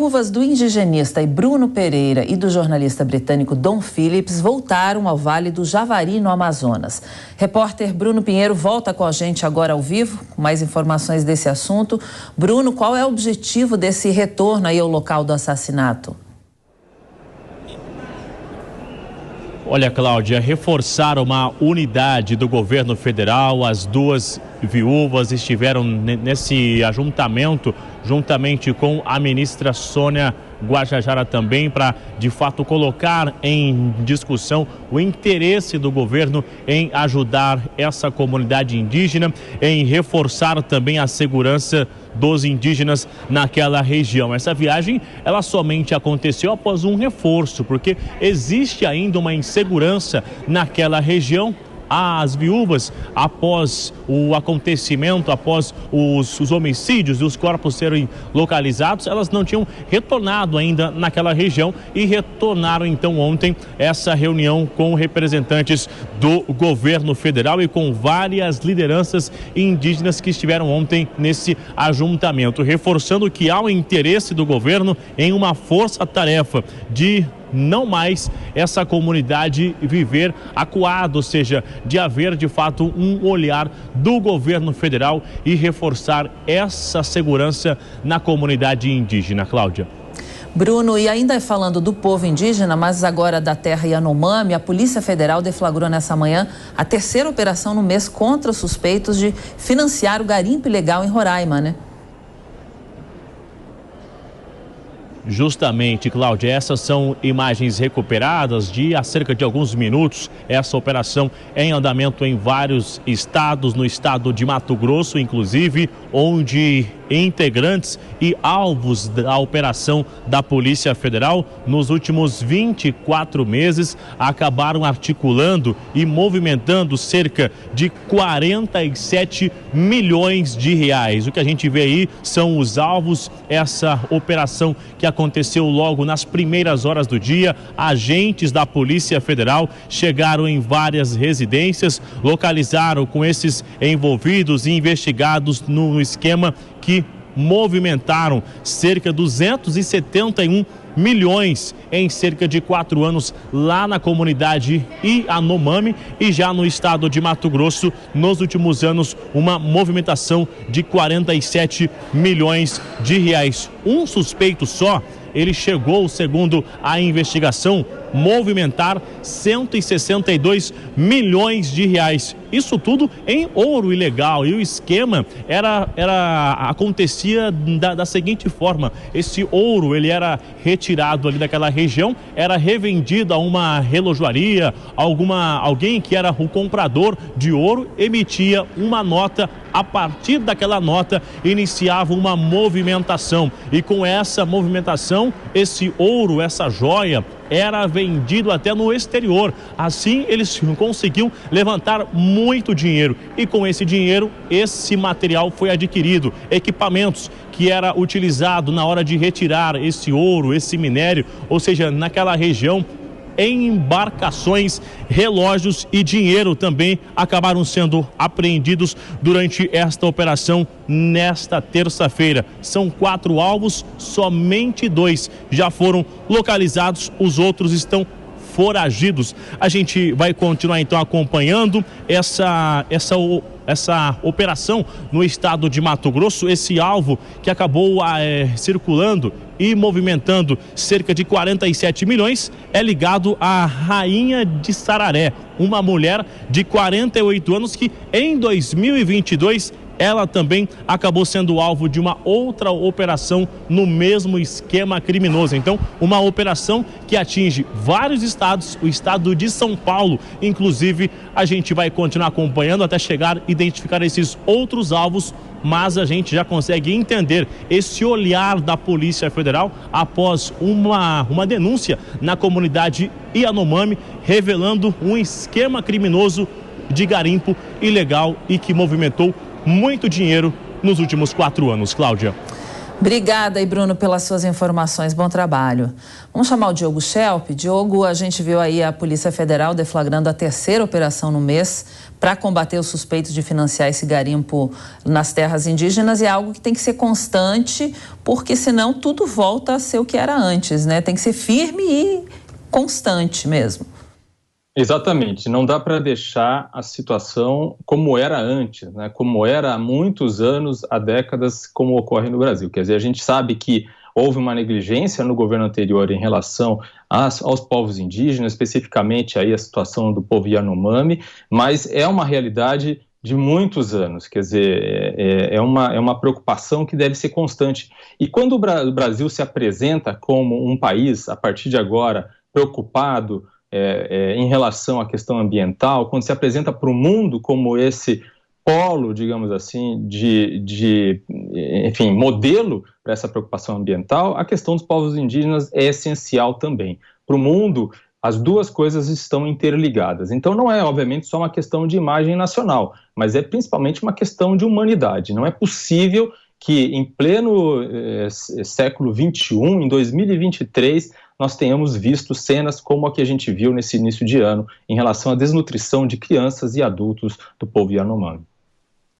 Viúvas do indigenista Bruno Pereira e do jornalista britânico Dom Phillips voltaram ao Vale do Javari, no Amazonas. Repórter Bruno Pinheiro volta com a gente agora ao vivo, com mais informações desse assunto. Bruno, qual é o objetivo desse retorno aí ao local do assassinato? Olha, Cláudia, reforçar uma unidade do governo federal. As duas viúvas estiveram nesse ajuntamento, juntamente com a ministra Sônia Guajajara também, para de fato colocar em discussão o interesse do governo em ajudar essa comunidade indígena, em reforçar também a segurança dos indígenas naquela região. Essa viagem, ela somente aconteceu após um reforço, porque existe ainda uma insegurança naquela região. As viúvas, após o acontecimento, após os homicídios e os corpos serem localizados, elas não tinham retornado ainda naquela região e retornaram então ontem essa reunião com representantes do governo federal e com várias lideranças indígenas que estiveram ontem nesse ajuntamento, reforçando que há um interesse do governo em uma força-tarefa de não mais essa comunidade viver acuada, ou seja, de haver de fato um olhar do governo federal e reforçar essa segurança na comunidade indígena. Cláudia. Bruno, e ainda falando do povo indígena, mas agora da terra Yanomami, a Polícia Federal deflagrou nessa manhã a terceira operação no mês contra os suspeitos de financiar o garimpo ilegal em Roraima, né? Justamente, Cláudia, essas são imagens recuperadas de há cerca de alguns minutos. Essa operação é em andamento em vários estados, no estado de Mato Grosso, inclusive, onde integrantes e alvos da operação da Polícia Federal nos últimos 24 meses acabaram articulando e movimentando cerca de 47 milhões de reais. O que a gente vê aí são os alvos, essa operação que aconteceu logo nas primeiras horas do dia. Agentes da Polícia Federal chegaram em várias residências, localizaram com esses envolvidos e investigados no esquema que movimentaram cerca de 271 milhões em cerca de 4 anos lá na comunidade Yanomami, e já no estado de Mato Grosso, nos últimos anos, uma movimentação de 47 milhões de reais. Um suspeito só, ele chegou, segundo a investigação, movimentar 162 milhões de reais. Isso tudo em ouro ilegal. E o esquema acontecia da seguinte forma: esse ouro, ele era retirado ali daquela região, era revendido a uma relojoaria, alguém que era o comprador de ouro emitia uma nota. A partir daquela nota iniciava uma movimentação, e com essa movimentação, esse ouro, essa joia, era vendido até no exterior. Assim eles conseguiam levantar muito dinheiro, e com esse dinheiro, esse material foi adquirido, equipamentos que era utilizado na hora de retirar esse ouro, esse minério, ou seja, naquela região, em embarcações, relógios e dinheiro também acabaram sendo apreendidos durante esta operação nesta terça-feira. São 4 alvos, somente 2 já foram localizados, os outros estão foragidos. A gente vai continuar então acompanhando essa operação no estado de Mato Grosso. Esse alvo que acabou circulando e movimentando cerca de 47 milhões é ligado à Rainha de Sararé, uma mulher de 48 anos que em 2022 ela também acabou sendo alvo de uma outra operação no mesmo esquema criminoso. Então, uma operação que atinge vários estados, o estado de São Paulo, inclusive. A gente vai continuar acompanhando até chegar a identificar esses outros alvos, mas a gente já consegue entender esse olhar da Polícia Federal após uma denúncia na comunidade Yanomami, revelando um esquema criminoso de garimpo ilegal e que movimentou muito dinheiro nos últimos 4 anos. Cláudia. Obrigada, Bruno, pelas suas informações. Bom trabalho. Vamos chamar o Diogo Schelp. Diogo, a gente viu aí a Polícia Federal deflagrando a terceira operação no mês para combater os suspeitos de financiar esse garimpo nas terras indígenas, e é algo que tem que ser constante, porque senão tudo volta a ser o que era antes, né? Tem que ser firme e constante mesmo. Exatamente, não dá para deixar a situação como era antes, né? Como era há muitos anos, há décadas, como ocorre no Brasil. Quer dizer, a gente sabe que houve uma negligência no governo anterior em relação aos povos indígenas, especificamente aí a situação do povo Yanomami, mas é uma realidade de muitos anos, quer dizer, é uma preocupação que deve ser constante. E quando o Brasil se apresenta como um país, a partir de agora, preocupado em relação à questão ambiental, quando se apresenta para o mundo como esse polo, digamos assim, enfim, modelo para essa preocupação ambiental, a questão dos povos indígenas é essencial também. Para o mundo, as duas coisas estão interligadas. Então não é, obviamente, só uma questão de imagem nacional, mas é principalmente uma questão de humanidade. Não é possível que em pleno século XXI, em 2023, nós tenhamos visto cenas como a que a gente viu nesse início de ano em relação à desnutrição de crianças e adultos do povo Yanomami.